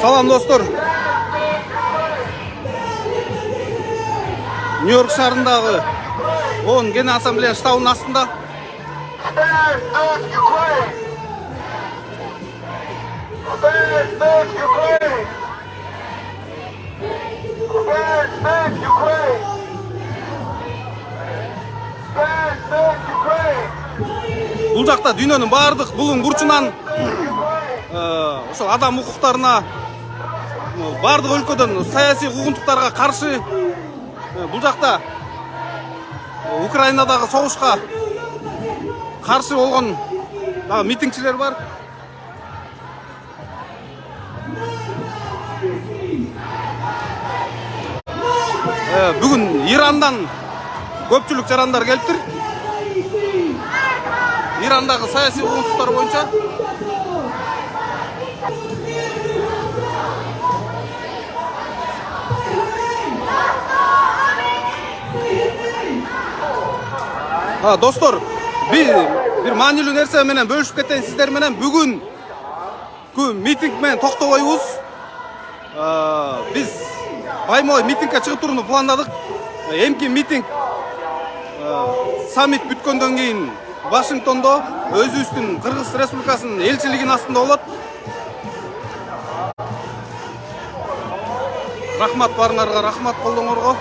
Салам достор. Нью-Йорк шаарындагы 10 Гене ассамблея штабынын астында бул жакта дүйнөнүн баардык булуң бурчунан ошол адам укуктарына баардык өлкөдөн саясий куугунтуктарга каршы бул жакта Украинадагы согушка каршы болгон митингчилер бар. Бүгүн Ирандан көпчүлүк жарандар келиптир. Ирандагы саясий куугунтуктар боюнча достор, бир маанилүү нерсе менен бөлүшүп кетейин сиздер менен. Бүгүнкү митинг менен токтобойбуз. Биз баймой митингге чыгып турууну пландадык. Эмки митинг саммит бүткөндөн кийин Вашингтондо өзүбүздүн Кыргыз Республикасынын элчилигинин астында болот. Рахмат барыңарга, рахмат колдооңорго.